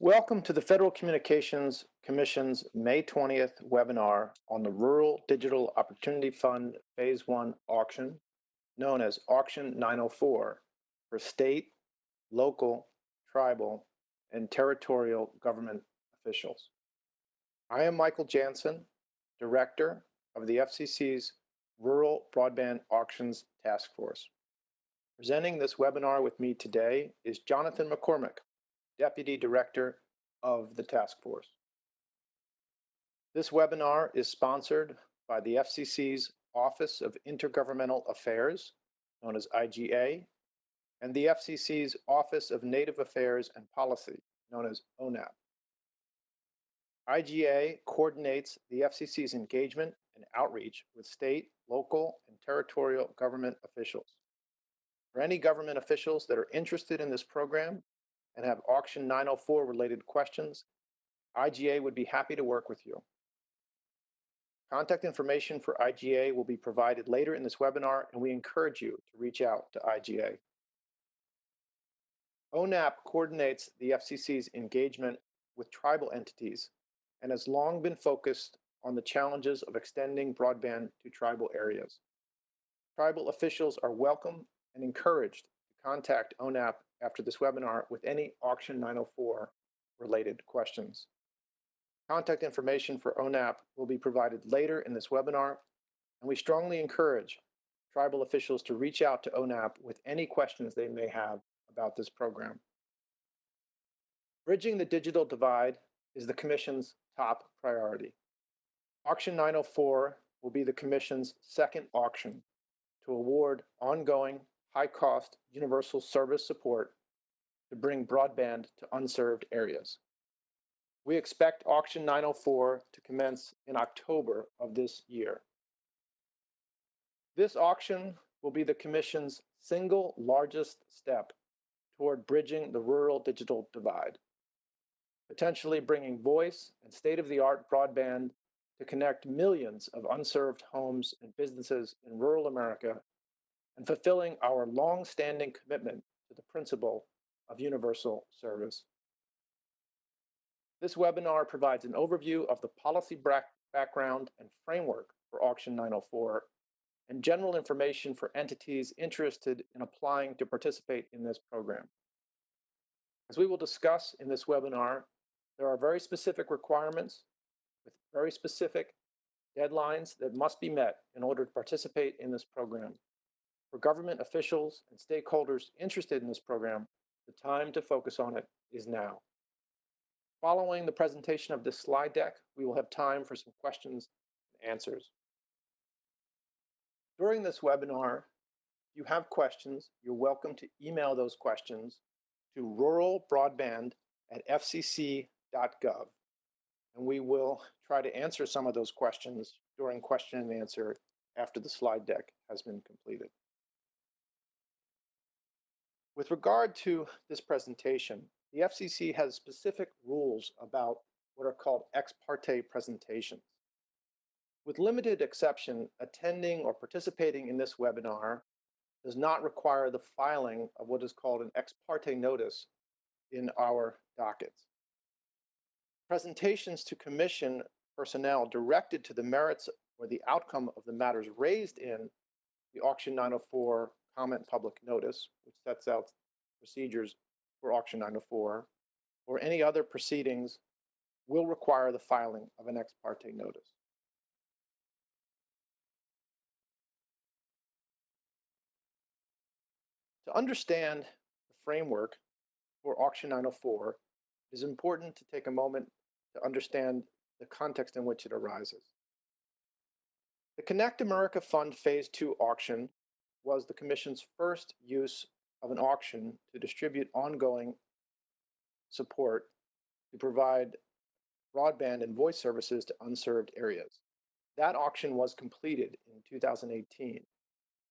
Welcome to the Federal Communications Commission's May 20th webinar on the Rural Digital Opportunity Fund Phase 1 auction, known as Auction 904, for state, local, tribal, and territorial government officials. I am Michael Jansen, Director of the FCC's Rural Broadband Auctions Task Force. Presenting this webinar with me today is Jonathan McCormick, Deputy Director of the task force. This webinar is sponsored by the FCC's Office of Intergovernmental Affairs, known as IGA, and the FCC's Office of Native Affairs and Policy, known as ONAP. IGA coordinates the FCC's engagement and outreach with state, local, and territorial government officials. For any government officials that are interested in this program and have Auction 904 related questions, IGA would be happy to work with you. Contact information for IGA will be provided later in this webinar, and we encourage you to reach out to IGA. ONAP coordinates the FCC's engagement with tribal entities and has long been focused on the challenges of extending broadband to tribal areas. Tribal officials are welcome and encouraged to contact ONAP after this webinar with any Auction 904 related questions. Contact information for ONAP will be provided later in this webinar, and we strongly encourage tribal officials to reach out to ONAP with any questions they may have about this program. Bridging the digital divide is the Commission's top priority. Auction 904 will be the Commission's second auction to award ongoing high-cost universal service support to bring broadband to unserved areas. We expect Auction 904 to commence in October of this year. This auction will be the Commission's single largest step toward bridging the rural digital divide, potentially bringing voice and state-of-the-art broadband to connect millions of unserved homes and businesses in rural America and fulfilling our long-standing commitment to the principle of universal service. This webinar provides an overview of the policy background and framework for Auction 904 and general information for entities interested in applying to participate in this program. As we will discuss in this webinar, there are very specific requirements with very specific deadlines that must be met in order to participate in this program. For government officials and stakeholders interested in this program, the time to focus on it is now. Following the presentation of this slide deck, we will have time for some questions and answers. During this webinar, if you have questions, you're welcome to email those questions to ruralbroadband@fcc.gov, and we will try to answer some of those questions during question and answer after the slide deck has been completed. With regard to this presentation, the FCC has specific rules about what are called ex parte presentations. With limited exception, attending or participating in this webinar does not require the filing of what is called an ex parte notice in our dockets. Presentations to Commission personnel directed to the merits or the outcome of the matters raised in the Auction 904 comment public notice, which sets out procedures for Auction 904, or any other proceedings will require the filing of an ex parte notice. To understand the framework for Auction 904, it is important to take a moment to understand the context in which it arises. The Connect America Fund Phase 2 auction was the Commission's first use of an auction to distribute ongoing support to provide broadband and voice services to unserved areas. That auction was completed in 2018,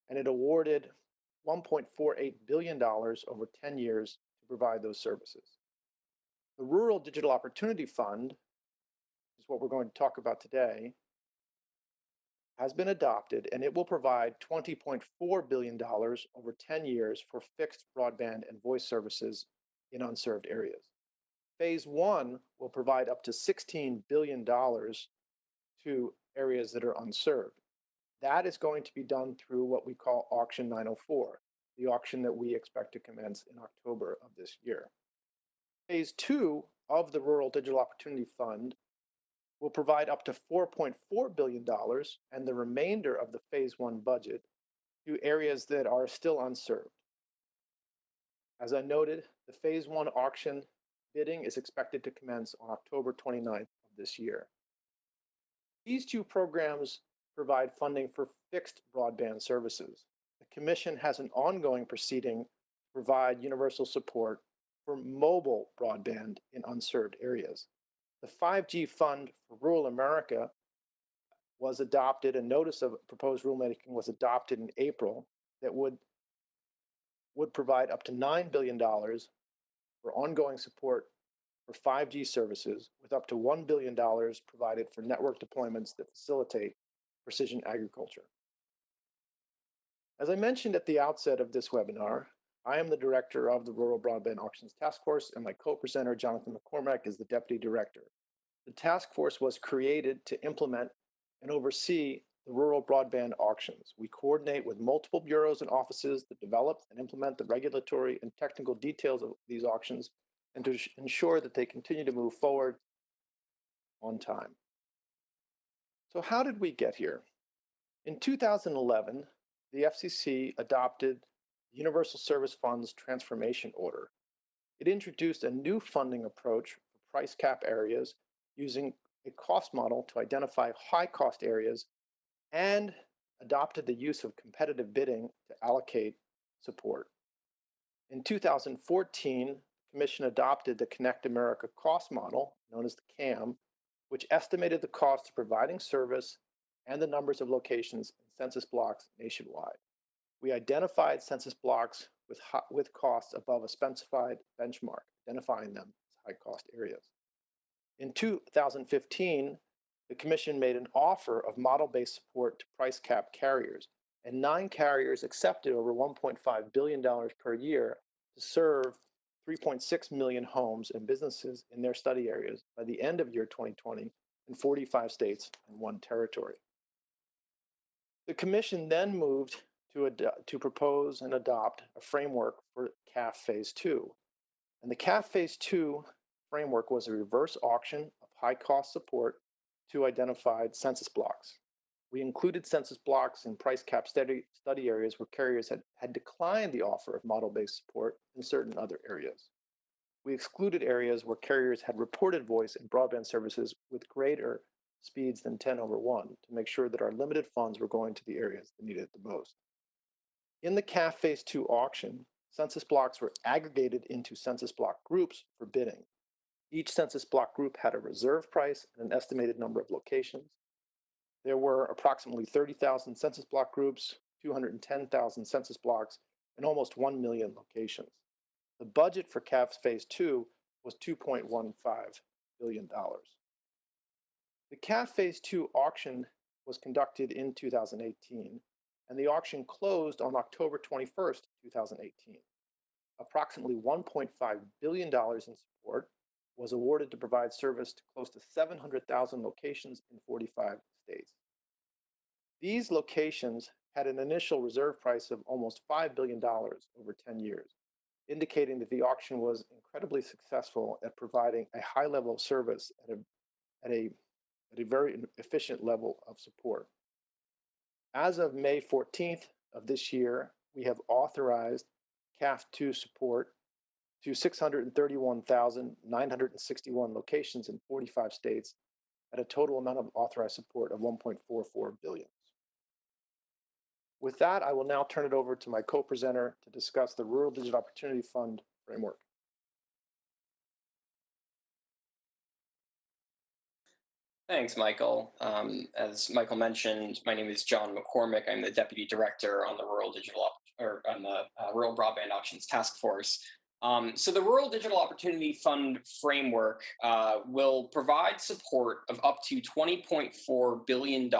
and it awarded $1.48 billion over 10 years to provide those services. The Rural Digital Opportunity Fund, which is what we're going to talk about today, has been adopted, and it will provide $20.4 billion over 10 years for fixed broadband and voice services in unserved areas. Phase one will provide up to $16 billion to areas that are unserved. That is going to be done through what we call Auction 904, the auction that we expect to commence in October of this year. Phase two of the Rural Digital Opportunity Fund will provide up to $4.4 billion and the remainder of the phase one budget to areas that are still unserved. As I noted, the phase one auction bidding is expected to commence on October 29th of this year. These two programs provide funding for fixed broadband services. The Commission has an ongoing proceeding to provide universal support for mobile broadband in unserved areas. The 5G Fund for Rural America was adopted, a notice of proposed rulemaking was adopted in April that would provide up to $9 billion for ongoing support for 5G services, with up to $1 billion provided for network deployments that facilitate precision agriculture. As I mentioned at the outset of this webinar, I am the director of the Rural Broadband Auctions Task Force, and my co-presenter, Jonathan McCormack, is the deputy director. The task force was created to implement and oversee the rural broadband auctions. We coordinate with multiple bureaus and offices that develop and implement the regulatory and technical details of these auctions and to ensure that they continue to move forward on time. So how did we get here? In 2011, the FCC adopted the Universal Service Fund's Transformation Order. It introduced a new funding approach for price cap areas using a cost model to identify high-cost areas and adopted the use of competitive bidding to allocate support. In 2014, the Commission adopted the Connect America cost model, known as the CAM, which estimated the cost of providing service and the numbers of locations in census blocks nationwide. We identified census blocks with costs above a specified benchmark, identifying them as high-cost areas. In 2015, the Commission made an offer of model-based support to price cap carriers, and 9 carriers accepted over $1.5 billion per year to serve 3.6 million homes and businesses in their study areas by the end of year 2020 in 45 states and 1 territory. The Commission then moved to propose and adopt a framework for CAF Phase 2. And the CAF Phase 2 framework was a reverse auction of high-cost support to identified census blocks. We included census blocks in price cap study areas where carriers had declined the offer of model-based support in certain other areas. We excluded areas where carriers had reported voice and broadband services with greater speeds than 10/1 to make sure that our limited funds were going to the areas that needed it the most. In the CAF Phase 2 auction, census blocks were aggregated into census block groups for bidding. Each census block group had a reserve price and an estimated number of locations. There were approximately 30,000 census block groups, 210,000 census blocks, and almost 1 million locations. The budget for CAF Phase 2 was $2.15 billion. The CAF Phase 2 auction was conducted in 2018, and the auction closed on October 21st, 2018. Approximately $1.5 billion in support was awarded to provide service to close to 700,000 locations in 45 states. These locations had an initial reserve price of almost $5 billion over 10 years, indicating that the auction was incredibly successful at providing a high level of service at a very efficient level of support. As of May 14th of this year, we have authorized CAF 2 support to 631,961 locations in 45 states at a total amount of authorized support of $1.44 billion. With that, I will now turn it over to my co-presenter to discuss the Rural Digital Opportunity Fund framework. Thanks, Michael. As Michael mentioned, my name is John McCormack. I'm the Deputy Director on the Rural Broadband Auctions Task Force. So the Rural Digital Opportunity Fund framework will provide support of up to $20.4 billion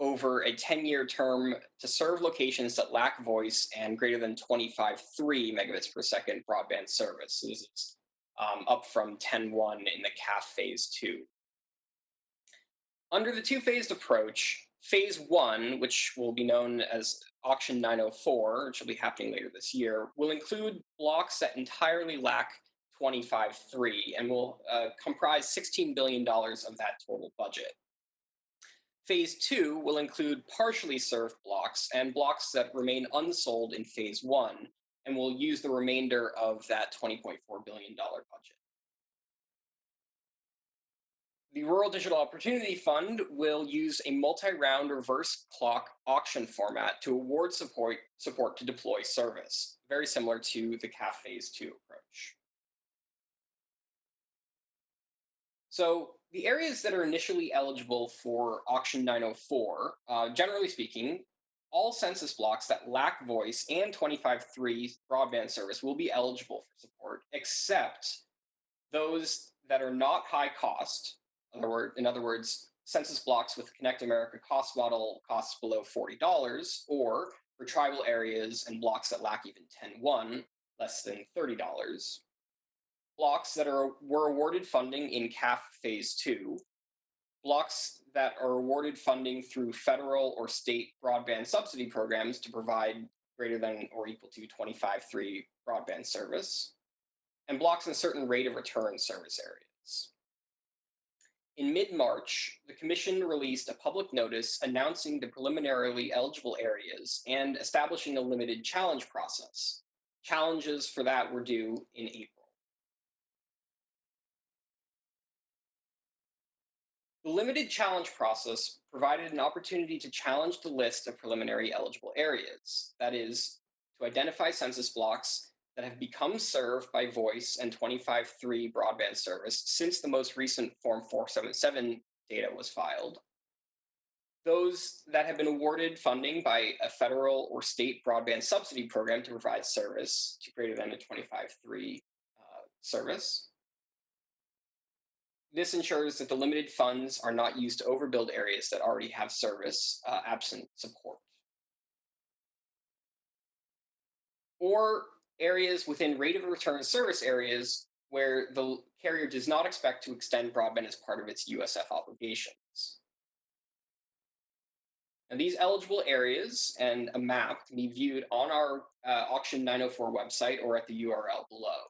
over a 10-year term to serve locations that lack voice and greater than 25.3 megabits per second broadband service. So this is up from 10.1 in the CAF Phase 2. Under the two-phased approach, Phase 1, which will be known as Auction 904, which will be happening later this year, will include blocks that entirely lack 25.3 and will comprise $16 billion of that total budget. Phase 2 will include partially served blocks and blocks that remain unsold in Phase 1 and will use the remainder of that $20.4 billion budget. The Rural Digital Opportunity Fund will use a multi-round reverse clock auction format to award support to deploy service, very similar to the CAF Phase 2 approach. So the areas that are initially eligible for Auction 904, generally speaking, all census blocks that lack voice and 25.3 broadband service will be eligible for support, except those that are not high cost. In other words, census blocks with Connect America cost model costs below $40, or for tribal areas and blocks that lack even 10.1, less than $30. Blocks that were awarded funding in CAF Phase 2, blocks that are awarded funding through federal or state broadband subsidy programs to provide greater than or equal to 25.3 broadband service, and blocks in certain rate of return service areas. In mid-March, the Commission released a public notice announcing the preliminarily eligible areas and establishing a limited challenge process. Challenges for that were due in April. The limited challenge process provided an opportunity to challenge the list of preliminary eligible areas, that is, to identify census blocks that have become served by voice and 25.3 broadband service since the most recent Form 477 data was filed, those that have been awarded funding by a federal or state broadband subsidy program to provide service to greater than a 25.3 service. This ensures that the limited funds are not used to overbuild areas that already have service absent support. Or areas within rate of return service areas where the carrier does not expect to extend broadband as part of its USF obligations. And these eligible areas and a map can be viewed on our Auction 904 website or at the URL below.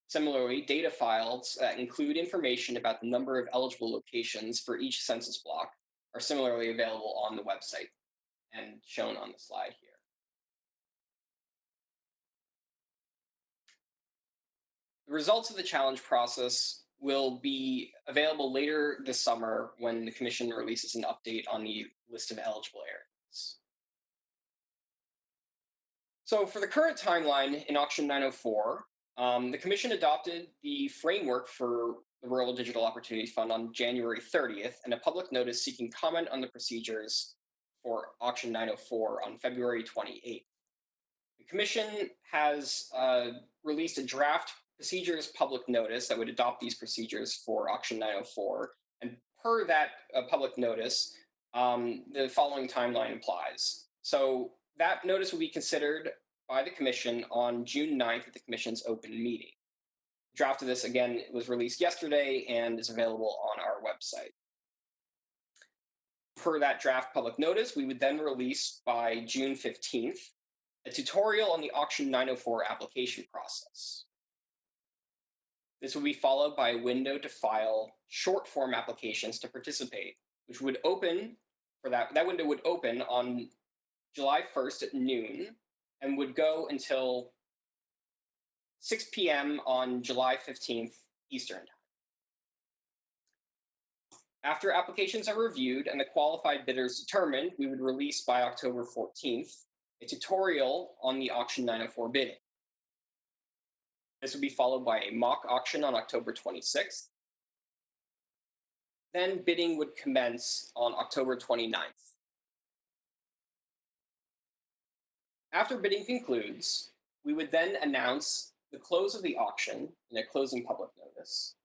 Similarly, data files that include information about the number of eligible locations for each census block are similarly available on the website and shown on the slide here. The results of the challenge process will be available later this summer when the Commission releases an update on the list of eligible areas. So for the current timeline in Auction 904, the Commission adopted the framework for the Rural Digital Opportunity Fund on January 30th, and a public notice seeking comment on the procedures for Auction 904 on February 28th. The Commission has released a draft procedures public notice that would adopt these procedures for Auction 904, and per that public notice, the following timeline applies. So that notice will be considered by the Commission on June 9th at the Commission's open meeting. The draft of this, again, was released yesterday and is available on our website. Per that draft public notice, we would then release by June 15th a tutorial on the Auction 904 application process. This will be followed by a window to file short form applications to participate, which would open for that window would open on July 1st at noon and would go until 6 p.m. on July 15th Eastern Time. After applications are reviewed and the qualified bidders determined, we would release by October 14th a tutorial on the Auction 904 bidding. This would be followed by a mock auction on October 26th. Then bidding would commence on October 29th. After bidding concludes, we would then announce the close of the auction in a closing public notice,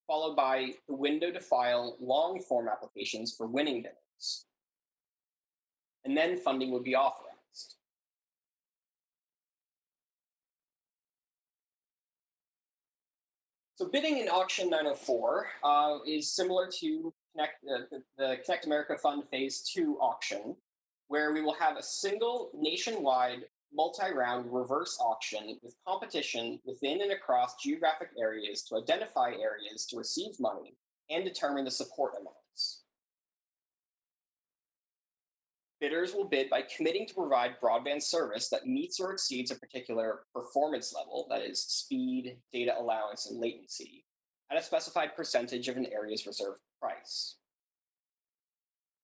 followed by the window to file long form applications for winning bidders. And then funding would be authorized. So bidding in Auction 904 is similar to the Connect America Fund Phase 2 auction, where we will have a single nationwide multi-round reverse auction with competition within and across geographic areas to identify areas to receive money and determine the support amounts. Bidders will bid by committing to provide broadband service that meets or exceeds a particular performance level, that is, speed, data allowance, and latency, at a specified percentage of an area's reserve price.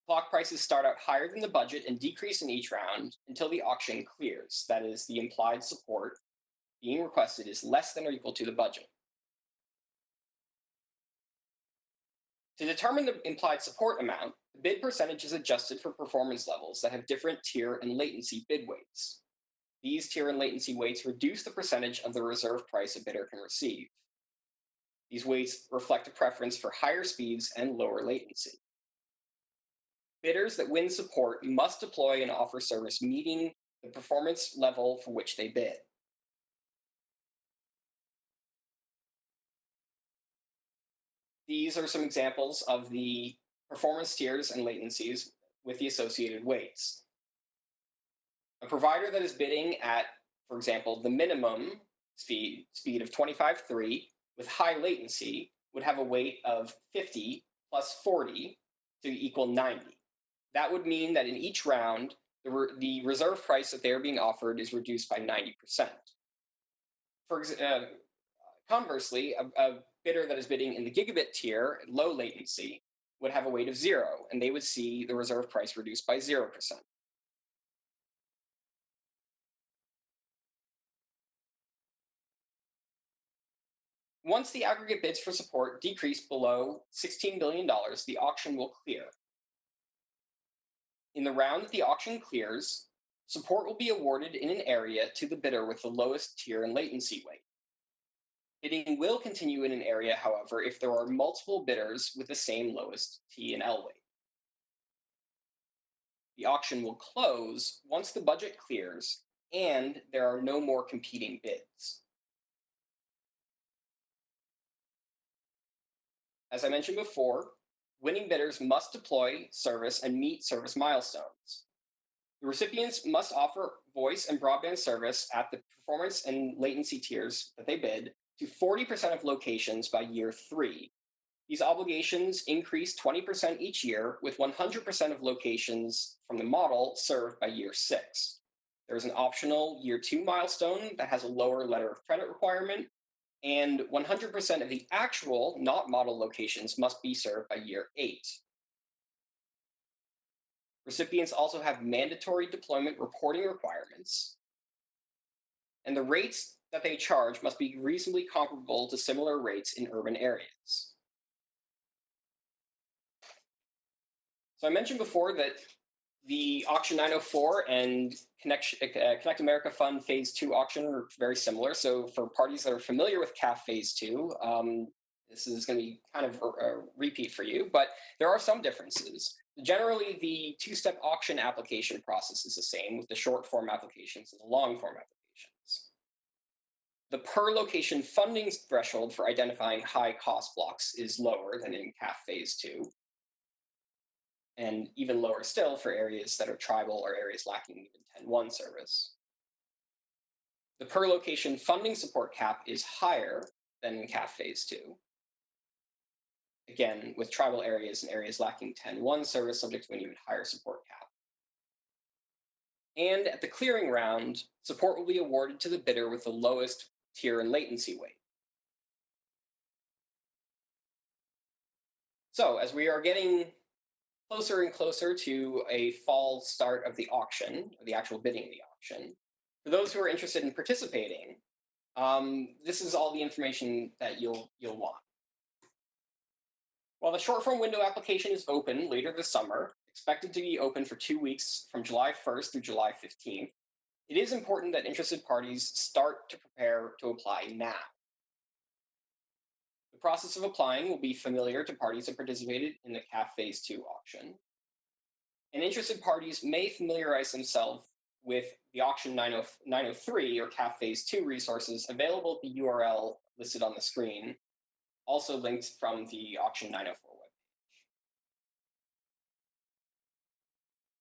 Clock prices start out higher than the budget and decrease in each round until the auction clears, that is, the implied support being requested is less than or equal to the budget. To determine the implied support amount, the bid percentage is adjusted for performance levels that have different tier and latency bid weights. These tier and latency weights reduce the percentage of the reserve price a bidder can receive. These weights reflect a preference for higher speeds and lower latency. Bidders that win support must deploy and offer service meeting the performance level for which they bid. These are some examples of the performance tiers and latencies with the associated weights. A provider that is bidding at, for example, the minimum speed of 25.3 with high latency would have a weight of 50 plus 40 to equal 90. That would mean that in each round, the reserve price that they are being offered is reduced by 90%. Conversely, a bidder that is bidding in the gigabit tier at low latency would have a weight of 0, and they would see the reserve price reduced by 0%. Once the aggregate bids for support decrease below $16 billion, the auction will clear. In the round that the auction clears, support will be awarded in an area to the bidder with the lowest tier and latency weight. Bidding will continue in an area, however, if there are multiple bidders with the same lowest T and L weight. The auction will close once the budget clears and there are no more competing bids. As I mentioned before, winning bidders must deploy service and meet service milestones. The recipients must offer voice and broadband service at the performance and latency tiers that they bid to 40% of locations by year 3. These obligations increase 20% each year, with 100% of locations from the model served by year 6. There is an optional year 2 milestone that has a lower letter of credit requirement, and 100% of the actual, not model locations must be served by year 8. Recipients also have mandatory deployment reporting requirements, and the rates that they charge must be reasonably comparable to similar rates in urban areas. So I mentioned before that the Auction 904 and Connect America Fund Phase 2 auction are very similar. So for parties that are familiar with CAF Phase 2, this is going to be kind of a repeat for you, but there are some differences. Generally, the two-step auction application process is the same, with the short form applications and the long form applications. The per location funding threshold for identifying high cost blocks is lower than in CAF Phase 2, and even lower still for areas that are tribal or areas lacking even 10.1 service. The per location funding support cap is higher than in CAF Phase 2, again, with tribal areas and areas lacking 10.1 service subject to an even higher support cap. And at the clearing round, support will be awarded to the bidder with the lowest tier and latency weight. So as we are getting closer and closer to a fall start of the auction, or the actual bidding of the auction, for those who are interested in participating, this is all the information that you'll want. While the short form window application is open later this summer, expected to be open for 2 weeks from July 1st through July 15th, it is important that interested parties start to prepare to apply now. The process of applying will be familiar to parties that participated in the CAF Phase 2 auction. And interested parties may familiarize themselves with the Auction 903 or CAF Phase 2 resources available at the URL listed on the screen also linked from the Auction 904 web.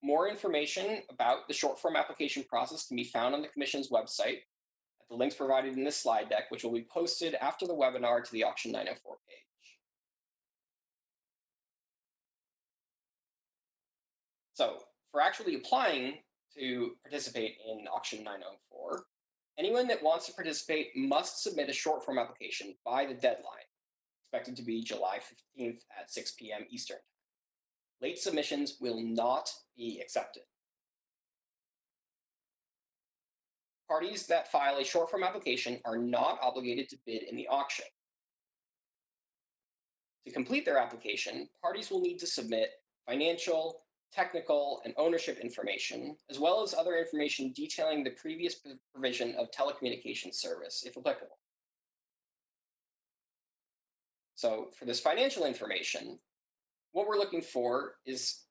More information about the short form application process can be found on the Commission's website at the links provided in this slide deck, which will be posted after the webinar to the Auction 904 page. So for actually applying to participate in Auction 904, anyone that wants to participate must submit a short form application by the deadline, expected to be July 15th at 6 p.m. Eastern. Late submissions will not be accepted. Parties that file a short form application are not obligated to bid in the auction. To complete their application, parties will need to submit financial, technical, and ownership information, as well as other information detailing the previous provision of telecommunications service, if applicable. So for this financial information, what we're looking for is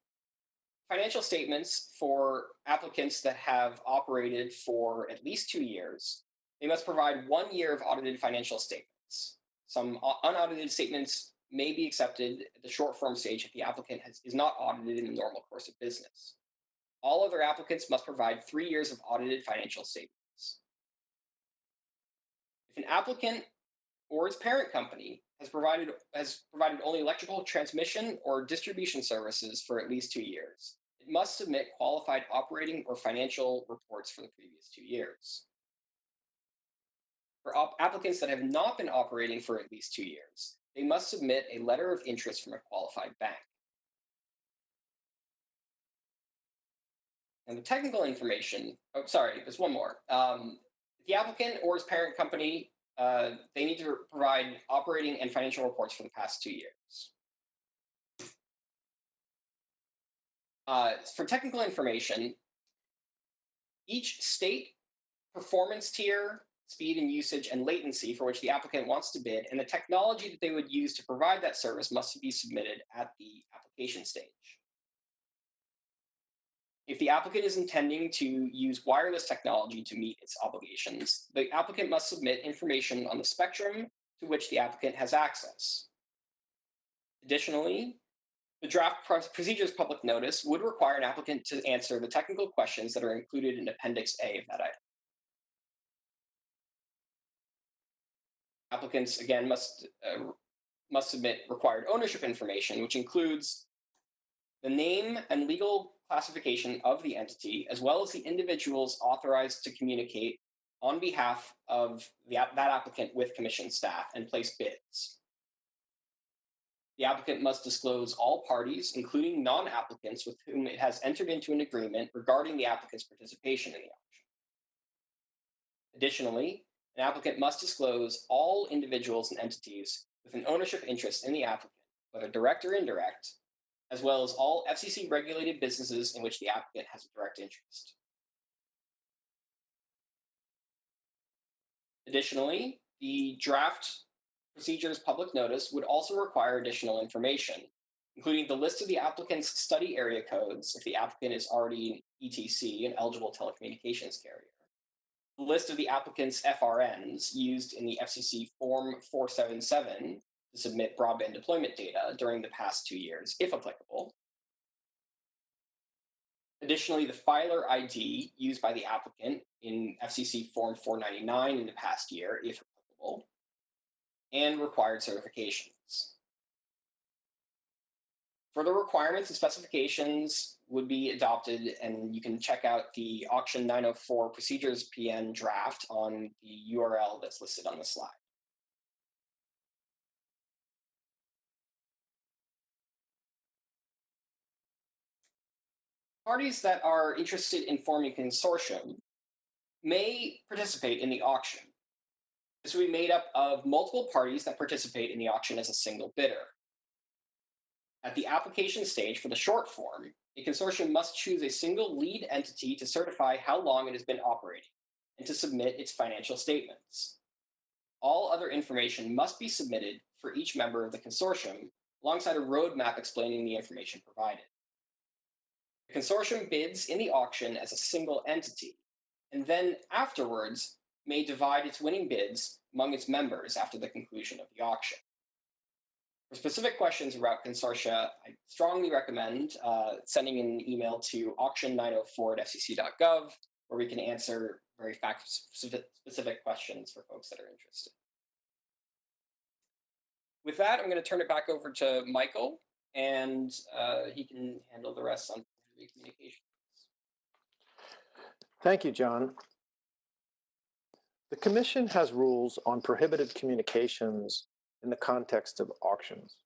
financial statements for applicants that have operated for at least 2 years. They must provide 1 year of audited financial statements. Some unaudited statements may be accepted at the short form stage if the applicant is not audited in the normal course of business. All other applicants must provide 3 years of audited financial statements. If an applicant or its parent company has provided only electrical transmission or distribution services for at least 2 years, it must submit qualified operating or financial reports for the previous 2 years. For applicants that have not been operating for at least 2 years, they must submit a letter of interest from a qualified bank. And the technical information, there's one more. The applicant or his parent company, they need to provide operating and financial reports for the past 2 years. For technical information, each state performance tier, speed and usage, and latency for which the applicant wants to bid, and the technology that they would use to provide that service must be submitted at the application stage. If the applicant is intending to use wireless technology to meet its obligations, the applicant must submit information on the spectrum to which the applicant has access. Additionally, the draft procedures public notice would require an applicant to answer the technical questions that are included in Appendix A of that item. Applicants, again, must submit required ownership information, which includes the name and legal classification of the entity, as well as the individuals authorized to communicate on behalf of that applicant with commission staff and place bids. The applicant must disclose all parties, including non-applicants with whom it has entered into an agreement regarding the applicant's participation in the auction. Additionally, an applicant must disclose all individuals and entities with an ownership interest in the applicant, whether direct or indirect, as well as all FCC-regulated businesses in which the applicant has a direct interest. Additionally, the draft procedures public notice would also require additional information, including the list of the applicant's study area codes if the applicant is already an ETC, an eligible telecommunications carrier, the list of the applicant's FRNs used in the FCC Form 477 to submit broadband deployment data during the past 2 years, if applicable. Additionally, the filer ID used by the applicant in FCC Form 499 in the past year, if applicable, and required certifications. Further requirements and specifications would be adopted, and you can check out the Auction 904 Procedures PN draft on the URL that's listed on the slide. Parties that are interested in forming a consortium may participate in the auction. This will be made up of multiple parties that participate in the auction as a single bidder. At the application stage for the short form, a consortium must choose a single lead entity to certify how long it has been operating and to submit its financial statements. All other information must be submitted for each member of the consortium, alongside a roadmap explaining the information provided. The consortium bids in the auction as a single entity, and then afterwards may divide its winning bids among its members after the conclusion of the auction. For specific questions about consortia, I strongly recommend sending an email to auction904@fcc.gov, where we can answer very fact-specific questions for folks that are interested. With that, I'm going to turn it back over to Michael, and he can handle the rest on communication. Thank you, John. The Commission has rules on prohibited communications in the context of auctions.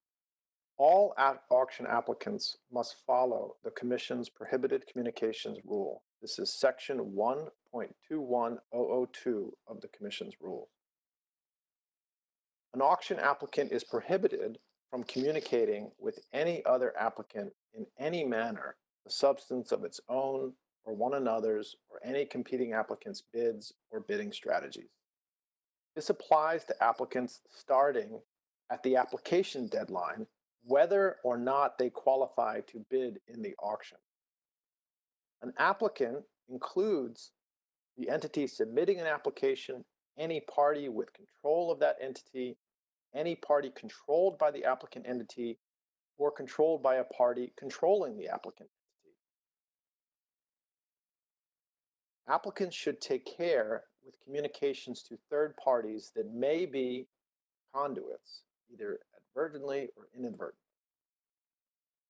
All auction applicants must follow the Commission's prohibited communications rule. This is section 1.21002 of the Commission's rule. An auction applicant is prohibited from communicating with any other applicant in any manner the substance of its own or one another's or any competing applicant's bids or bidding strategies. This applies to applicants starting at the application deadline, whether or not they qualify to bid in the auction. An applicant includes the entity submitting an application, any party with control of that entity, any party controlled by the applicant entity, or controlled by a party controlling the applicant entity. Applicants should take care with communications to third parties that may be conduits, either advertently or inadvertently.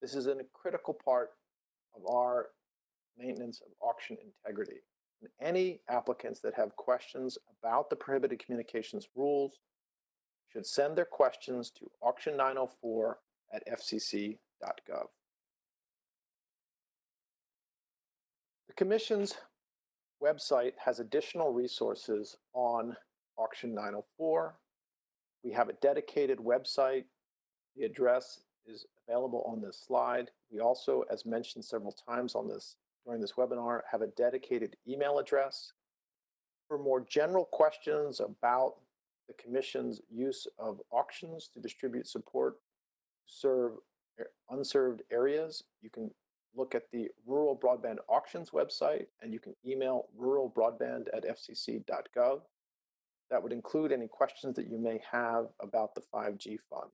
This is a critical part of our maintenance of auction integrity. And any applicants that have questions about the prohibited communications rules should send their questions to auction904@fcc.gov. The Commission's website has additional resources on Auction 904. We have a dedicated website. The address is available on this slide. We also, as mentioned several times during this webinar, have a dedicated email address. For more general questions about the Commission's use of auctions to distribute support to serve unserved areas, you can look at the Rural Broadband Auctions website, and you can email ruralbroadband@fcc.gov. That would include any questions that you may have about the 5G fund.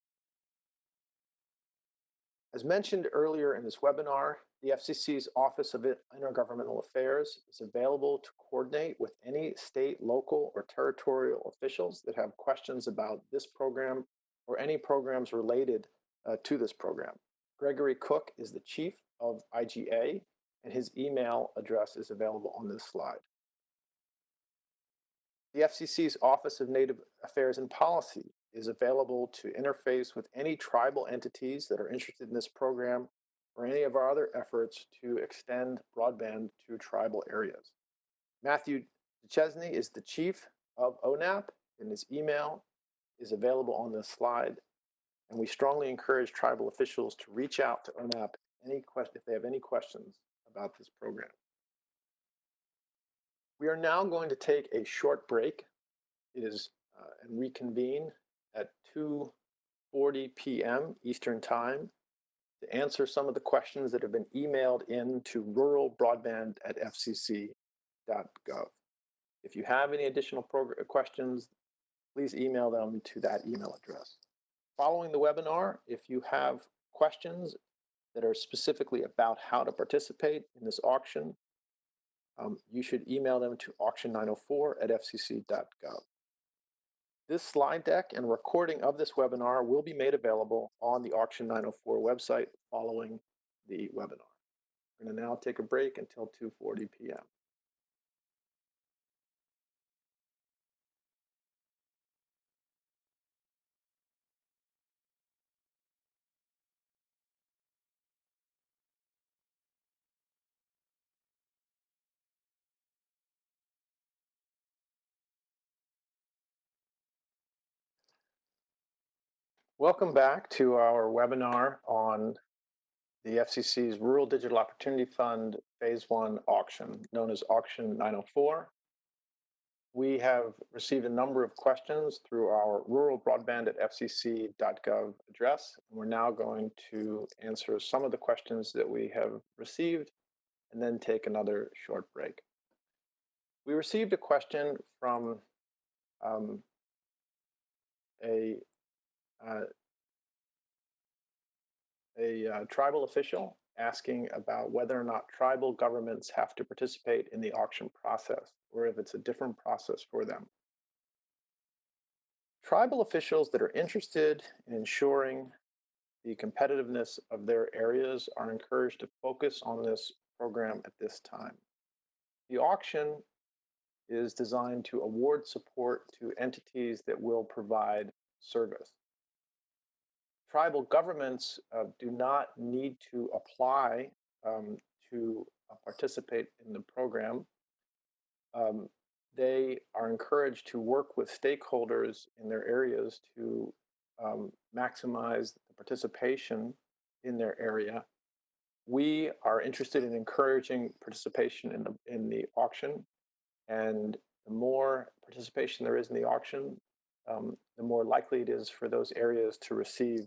As mentioned earlier in this webinar, the FCC's Office of Intergovernmental Affairs is available to coordinate with any state, local, or territorial officials that have questions about this program or any programs related to this program. Gregory Cook is the chief of IGA, and his email address is available on this slide. The FCC's Office of Native Affairs and Policy is available to interface with any tribal entities that are interested in this program or any of our other efforts to extend broadband to tribal areas. Matthew Duchesne is the chief of ONAP, and his email is available on this slide. And we strongly encourage tribal officials to reach out to ONAP if they have any questions about this program. We are now going to take a short break. It is and reconvene at 2:40 p.m. Eastern Time to answer some of the questions that have been emailed in to ruralbroadband@fcc.gov. If you have any additional questions, please email them to that email address. Following the webinar, if you have questions that are specifically about how to participate in this auction, you should email them to auction904@fcc.gov. This slide deck and recording of this webinar will be made available on the Auction 904 website following the webinar. We're going to now take a break until 2:40 p.m. Welcome back to our webinar on the FCC's Rural Digital Opportunity Fund Phase 1 auction, known as Auction 904. We have received a number of questions through our ruralbroadband@fcc.gov address, and we're now going to answer some of the questions that we have received and then take another short break. We received a question from a a tribal official asking about whether or not tribal governments have to participate in the auction process or if it's a different process for them. Tribal officials that are interested in ensuring the competitiveness of their areas are encouraged to focus on this program at this time. The auction is designed to award support to entities that will provide service. Tribal governments do not need to apply to participate in the program. Um, they are encouraged to work with stakeholders in their areas to maximize the participation in their area. We are interested in encouraging participation in the auction, and the more participation there is in the auction, the more likely it is for those areas to receive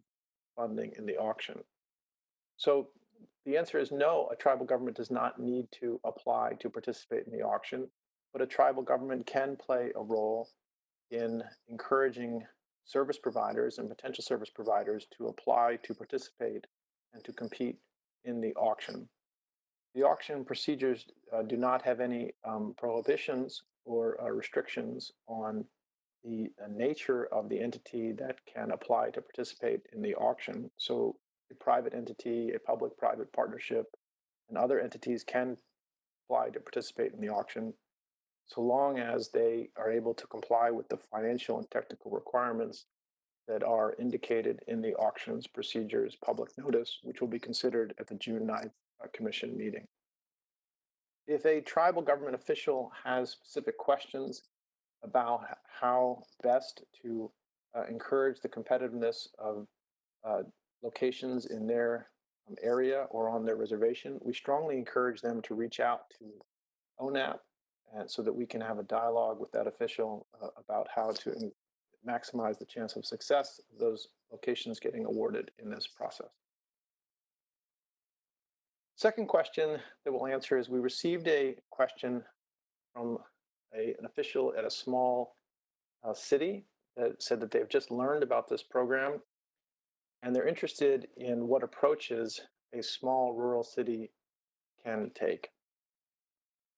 funding in the auction. So the answer is no, a tribal government does not need to apply to participate in the auction, but a tribal government can play a role in encouraging service providers and potential service providers to apply to participate and to compete in the auction. The auction procedures do not have any prohibitions or restrictions on the nature of the entity that can apply to participate in the auction. So a private entity, a public-private partnership, and other entities can apply to participate in the auction so long as they are able to comply with the financial and technical requirements that are indicated in the auctions procedures public notice, which will be considered at the June 9th commission meeting. If a tribal government official has specific questions about how best to encourage the competitiveness of uh, locations in their area or on their reservation, we strongly encourage them to reach out to ONAP and so that we can have a dialogue with that official about how to maximize the chance of success of those locations getting awarded in this process. Second question that we'll answer is we received a question from an official at a small city that said that they've just learned about this program and they're interested in what approaches a small rural city can take.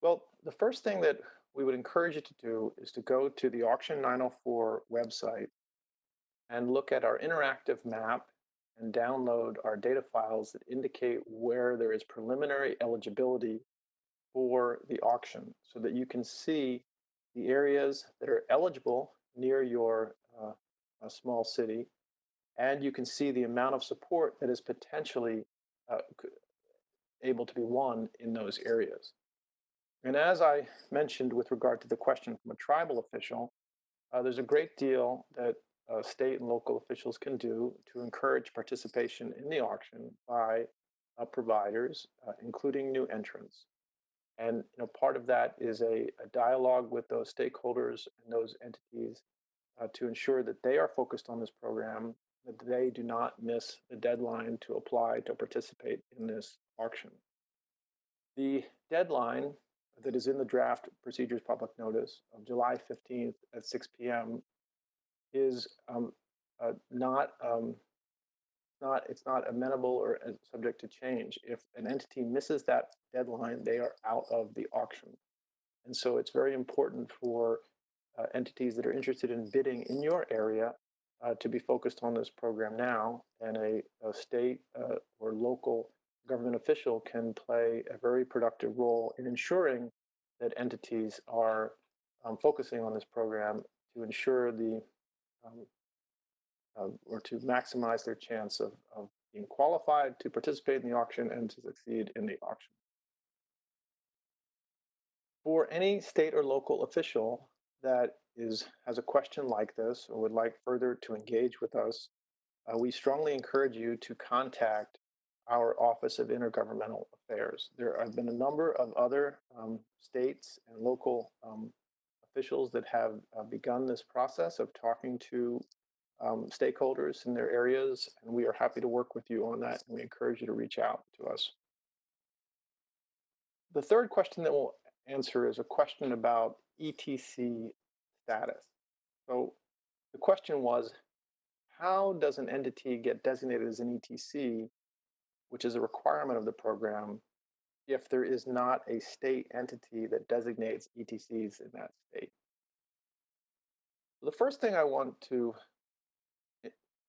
Well, the first thing that we would encourage you to do is to go to the Auction 904 website and look at our interactive map and download our data files that indicate where there is preliminary eligibility for the auction so that you can see the areas that are eligible near your small city, and you can see the amount of support that is potentially uh, able to be won in those areas. And as I mentioned with regard to the question from a tribal official, there's a great deal that state and local officials can do to encourage participation in the auction by providers, including new entrants. And part of that is a dialogue with those stakeholders and those entities to ensure that they are focused on this program, that they do not miss the deadline to apply to participate in this auction. The deadline that is in the draft procedures public notice of July 15th at 6 p.m. is it's not amenable or subject to change. If an entity misses that deadline, they are out of the auction. And so it's very important for entities that are interested in bidding in your area to be focused on this program now, and a state or local government official can play a very productive role in ensuring that entities are focusing on this program to ensure the or to maximize their chance of being qualified to participate in the auction and to succeed in the auction. For any state or local official that has a question like this or would like further to engage with us, we strongly encourage you to contact our Office of Intergovernmental Affairs. There have been a number of other states and local officials that have begun this process of talking to stakeholders in their areas, and we are happy to work with you on that, and we encourage you to reach out to us. The third question that we'll answer is a question about ETC status. So the question was, how does an entity get designated as an ETC which is a requirement of the program if there is not a state entity that designates ETCs in that state. The first thing I want to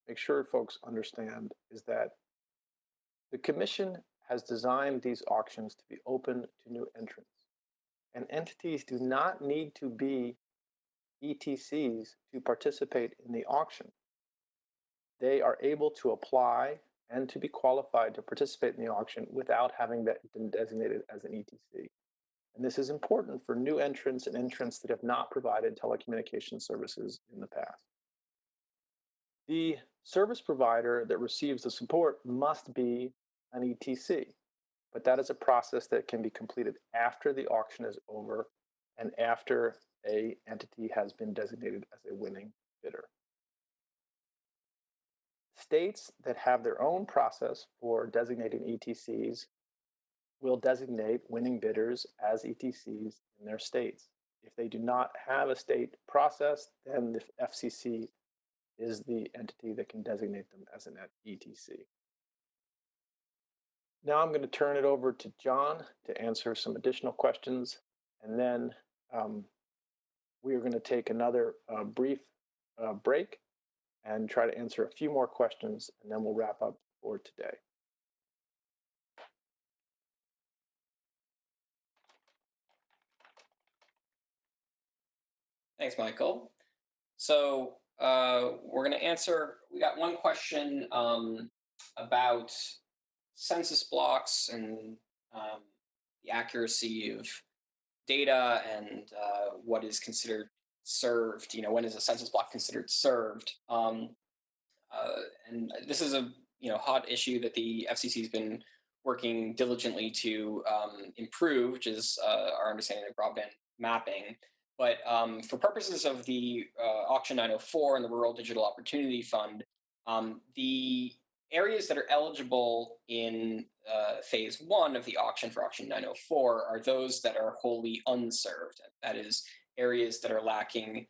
make sure folks understand is that the Commission has designed these auctions to be open to new entrants, and entities do not need to be ETCs to participate in the auction. They are able to apply and to be qualified to participate in the auction without having been designated as an ETC. And this is important for new entrants and entrants that have not provided telecommunication services in the past. The service provider that receives the support must be an ETC, but that is a process that can be completed after the auction is over and after an entity has been designated as a winning bidder. States that have their own process for designating ETCs will designate winning bidders as ETCs in their states. If they do not have a state process, then the FCC is the entity that can designate them as an ETC. Now I'm going to turn it over to John to answer some additional questions, and then we are going to take another brief break and try to answer a few more questions, and then we'll wrap up for today. Thanks, Michael. So we're going to answer, we got one question about census blocks and the accuracy of data and what is considered served. When is a census block considered served? And this is a hot issue that the FCC has been working diligently to improve, which is our understanding of broadband mapping. But for purposes of the Auction 904 and the Rural Digital Opportunity Fund, the areas that are eligible in phase one of the auction for Auction 904 are those that are wholly unserved. That is, areas that are lacking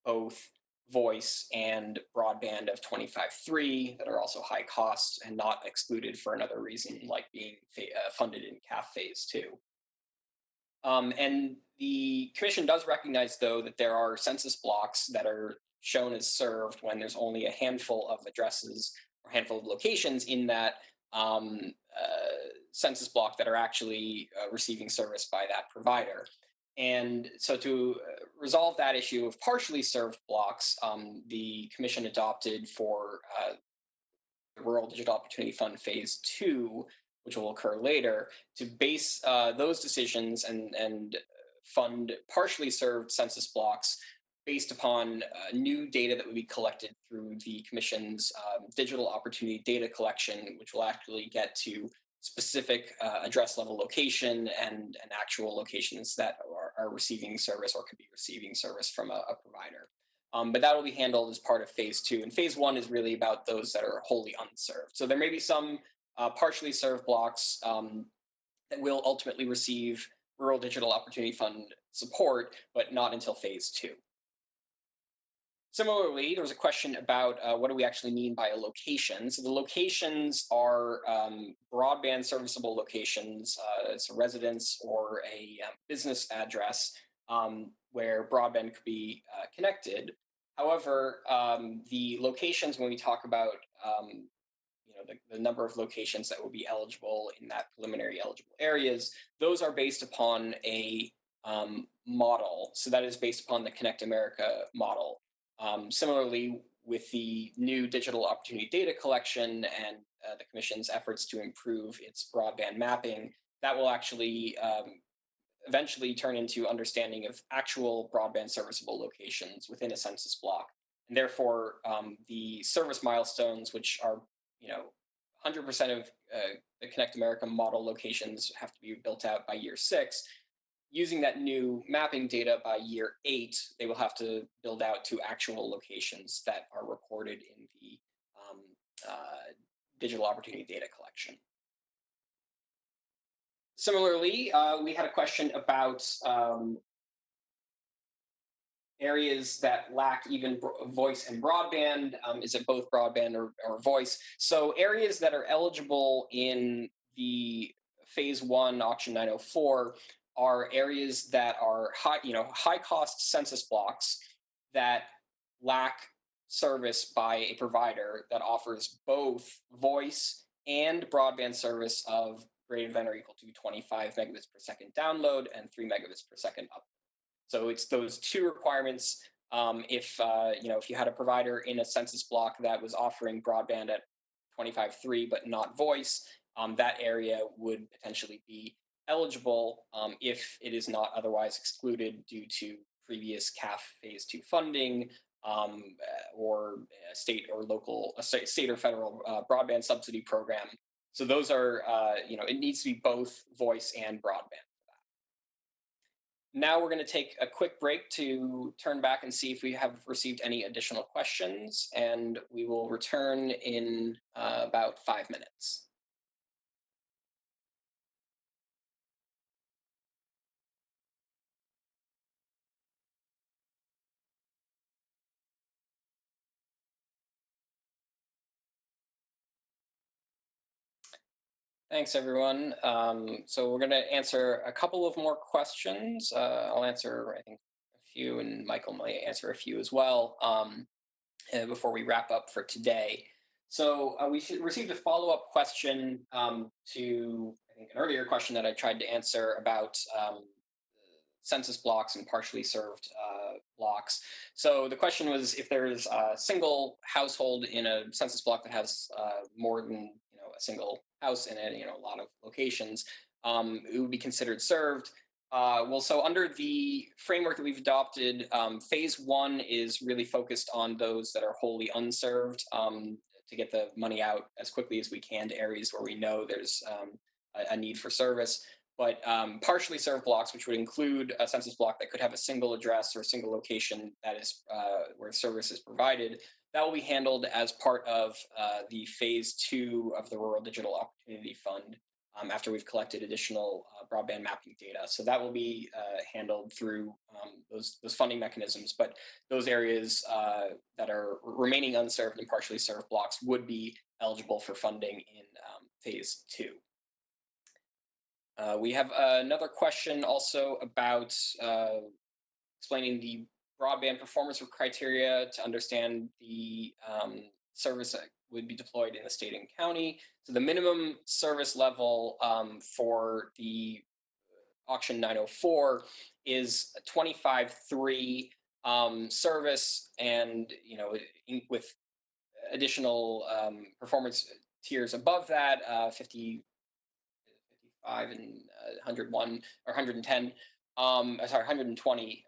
both voice and broadband of 25.3 that are also high cost and not excluded for another reason, like being funded in CAF phase 2. And the Commission does recognize, though, that there are census blocks that are shown as served when there's only a handful of addresses or handful of locations in that census block that are actually receiving service by that provider. And so to resolve that issue of partially served blocks, the Commission adopted for the Rural Digital Opportunity Fund Phase 2, which will occur later, to base those decisions and fund partially served census blocks based upon new data that would be collected through the Commission's digital opportunity data collection, which will actually get to specific address level location and actual locations that are receiving service or could be receiving service from a provider. But that will be handled as part of phase 2. And phase 1 is really about those that are wholly unserved. So there may be some partially served blocks that will ultimately receive Rural Digital Opportunity Fund support, but not until phase 2. Similarly, there was a question about what do we actually mean by a location. So the locations are broadband serviceable locations. It's a residence or a business address where broadband could be connected. However, the locations, when we talk about the number of locations that will be eligible in that preliminary eligible areas, those are based upon a model. So that is based upon the Connect America model. Similarly, with the new digital opportunity data collection and the Commission's efforts to improve its broadband mapping, that will actually eventually turn into understanding of actual broadband serviceable locations within a census block. And therefore, the service milestones, which are 100% of the Connect America model locations have to be built out by year 6. Using that new mapping data by year 8, they will have to build out to actual locations that are recorded in the digital opportunity data collection. Similarly, we had a question about areas that lack even voice and broadband. Is it both broadband or voice? So areas that are eligible in the phase one auction 904 are areas that are high cost census blocks that lack service by a provider that offers both voice and broadband service of greater than or equal to 25 megabits per second download and 3 megabits per second upload. So it's those two requirements. If you had a provider in a census block that was offering broadband at 25.3 but not voice, that area would potentially be eligible if it is not otherwise excluded due to previous CAF Phase 2 funding or state or local, state or federal broadband subsidy program. So those are, it needs to be both voice and broadband. Now we're going to take a quick break to turn back and see if we have received any additional questions, and we will return in about 5 minutes. Thanks, everyone. So we're going to answer a couple of more questions. I'll answer, I think, a few, and Michael might answer a few as well before we wrap up for today. So we received a follow-up question to, I think, an earlier question that I tried to answer about census blocks and partially served blocks. So the question was, if there's a single household in a census block that has more than a single house in it, a lot of locations, it would be considered served. So under the framework that we've adopted, phase one is really focused on those that are wholly unserved to get the money out as quickly as we can to areas where we know there's a need for service. But partially served blocks, which would include a census block that could have a single address or a single location that is where service is provided, that will be handled as part of the phase two of the Rural Digital Opportunity Fund after we've collected additional broadband mapping data. So that will be handled through those funding mechanisms. But those areas that are remaining unserved and partially served blocks would be eligible for funding in phase two. We have another question also about explaining the broadband performance criteria to understand the service that would be deployed in the state and county. So the minimum service level for the auction 904 is 25.3 service, and with additional performance tiers above that, 50, 55 and 101 or 110, 120,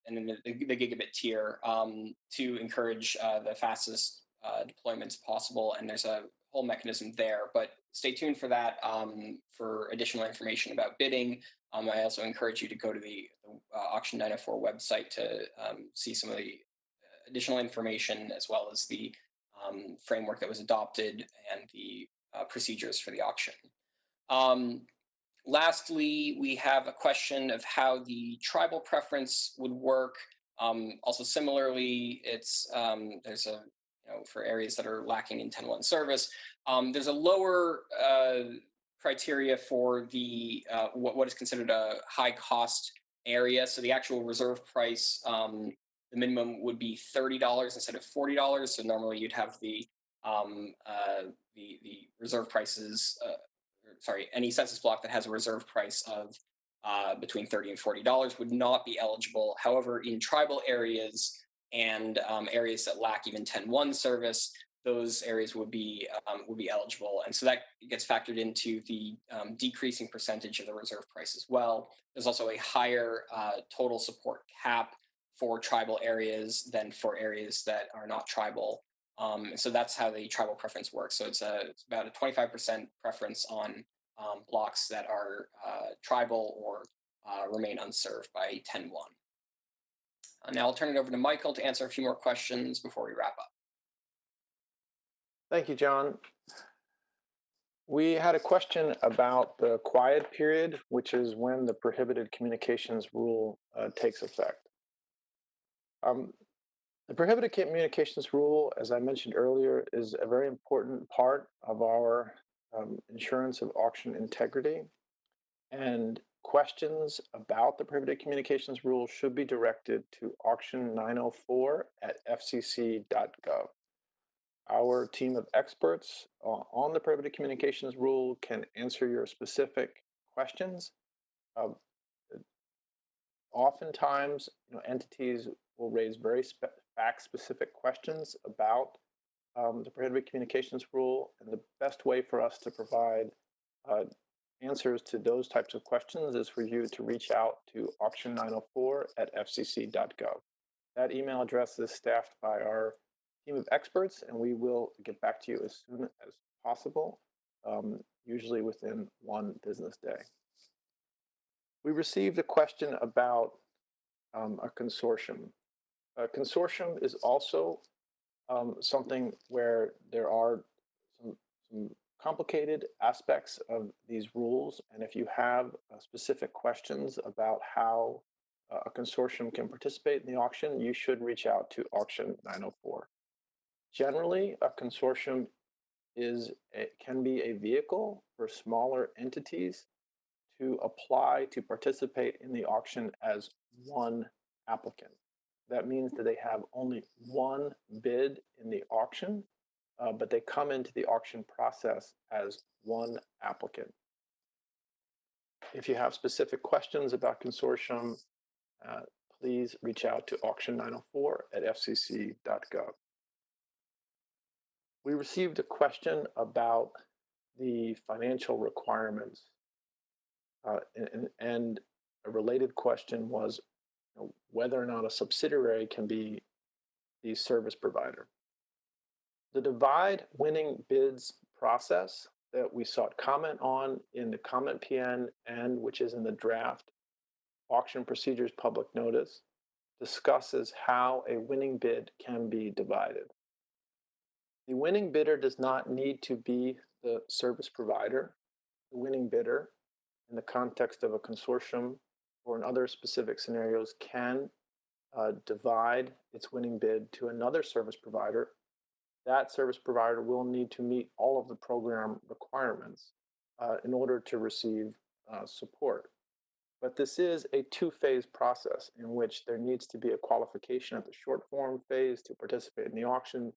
and then the gigabit tier to encourage the fastest deployments possible. And there's a whole mechanism there, but stay tuned for that for additional information about bidding. I also encourage you to go to the Auction 904 website to see some of the additional information, as well as the framework that was adopted and the procedures for the auction. Lastly, we have a question of how the tribal preference would work. Also, similarly, it's there's a for areas that are lacking in 10.1 service, there's a lower criteria for the what is considered a high cost area. So the actual reserve price, the minimum would be $30 instead of $40. So normally you'd have the reserve prices. Any census block that has a reserve price of between $30 and $40 would not be eligible. However, in tribal areas and areas that lack even 10.1 service, those areas would be eligible, and so that gets factored into the decreasing percentage of the reserve price as well. There's also a higher total support cap for tribal areas than for areas that are not tribal. And so that's how the tribal preference works. So it's about a 25% preference on blocks that are tribal or remain unserved by 10.1. Now I'll turn it over to Michael to answer a few more questions before we wrap up. Thank you, John. We had a question about the quiet period, which is when the prohibited communications rule takes effect. Um, the prohibited communications rule, as I mentioned earlier, is a very important part of our insurance of auction integrity. And questions about the prohibited communications rule should be directed to auction 904 at fcc.gov. Our team of experts on the prohibited communications rule can answer your specific questions. Uh, Oftentimes, entities will raise very fact-specific questions about the prohibited communications rule, and the best way for us to provide uh, answers to those types of questions is for you to reach out to auction904 at fcc.gov. That email address is staffed by our team of experts, and we will get back to you as soon as possible, usually within 1 business day. We received a question about a consortium. A consortium is also something where there are some complicated aspects of these rules. And if you have specific questions about how a consortium can participate in the auction, you should reach out to auction 904. Generally, a consortium can be a vehicle for smaller entities to apply to participate in the auction as one applicant. That means that they have only one bid in the auction, but they come into the auction process as one applicant. If you have specific questions about consortium, please reach out to auction 904 at fcc.gov. We received a question about the financial requirements, and a related question was whether or not a subsidiary can be the service provider. The divide winning bids process that we sought comment on in the comment PN and which is in the draft auction procedures public notice discusses how a winning bid can be divided. The winning bidder does not need to be the service provider. The winning bidder, in the context of a consortium or in other specific scenarios, can divide its winning bid to another service provider. That service provider will need to meet all of the program requirements in order to receive support. But this is a two-phase process in which there needs to be a qualification at the short form phase to participate in the auction.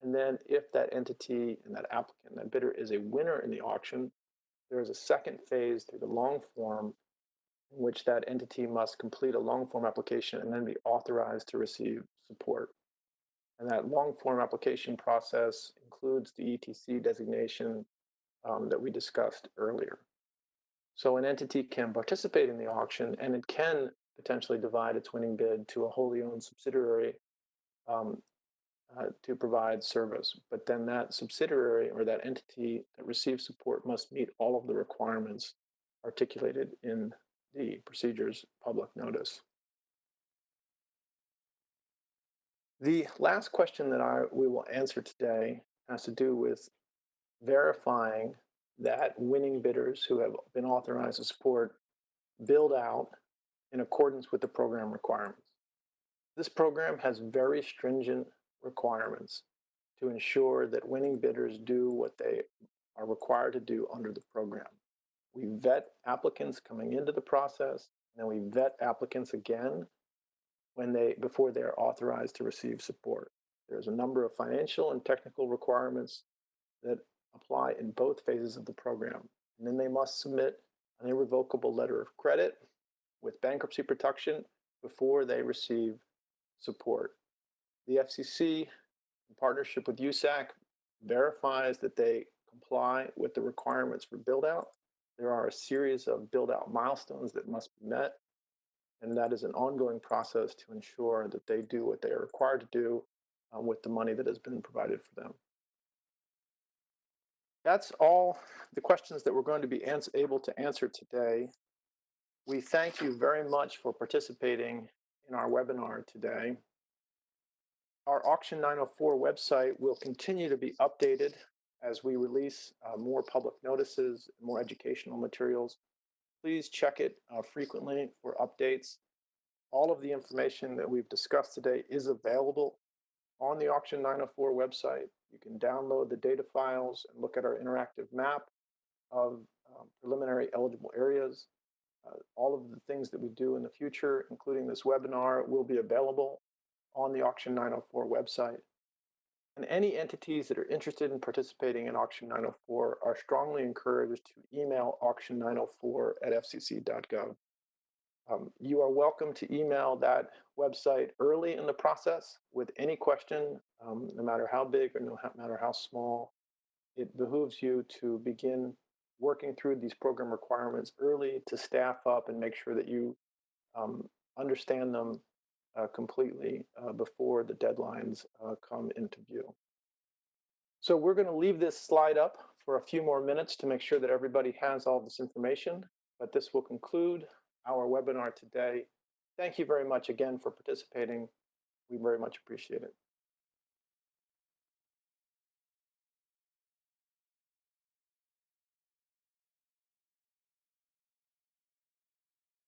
And then if that entity and that applicant, that bidder is a winner in the auction, there is a second phase through the long form in which that entity must complete a long form application and then be authorized to receive support. And that long form application process includes the ETC designation that we discussed earlier. So an entity can participate in the auction and it can potentially divide its winning bid to a wholly owned subsidiary to provide service. But then that subsidiary or that entity that receives support must meet all of the requirements articulated in the procedures public notice. The last question that we will answer today has to do with verifying that winning bidders who have been authorized to support build out in accordance with the program requirements. This program has very stringent requirements to ensure that winning bidders do what they are required to do under the program. We vet applicants coming into the process, and then we vet applicants again before they are authorized to receive support. There's a number of financial and technical requirements that apply in both phases of the program. And then they must submit an irrevocable letter of credit with bankruptcy protection before they receive support. The FCC, in partnership with USAC, verifies that they comply with the requirements for build-out. There are a series of build-out milestones that must be met, and that is an ongoing process to ensure that they do what they are required to do with the money that has been provided for them. That's all the questions that we're going to be able to answer today. We thank you very much for participating in our webinar today. Our Auction 904 website will continue to be updated as we release more public notices, more educational materials. Please check it frequently for updates. All of the information that we've discussed today is available on the Auction 904 website. You can download the data files and look at our interactive map of preliminary eligible areas. All of the things that we do in the future, including this webinar, will be available on the Auction 904 website. And any entities that are interested in participating in Auction 904 are strongly encouraged to email auction904@fcc.gov. You are welcome to email that website early in the process with any question, no matter how big or no matter how small. It behooves you to begin working through these program requirements early to staff up and make sure that you understand them completely before the deadlines come into view. So we're going to leave this slide up for a few more minutes to make sure that everybody has all this information, but this will conclude our webinar today. Thank you very much again for participating. We very much appreciate it.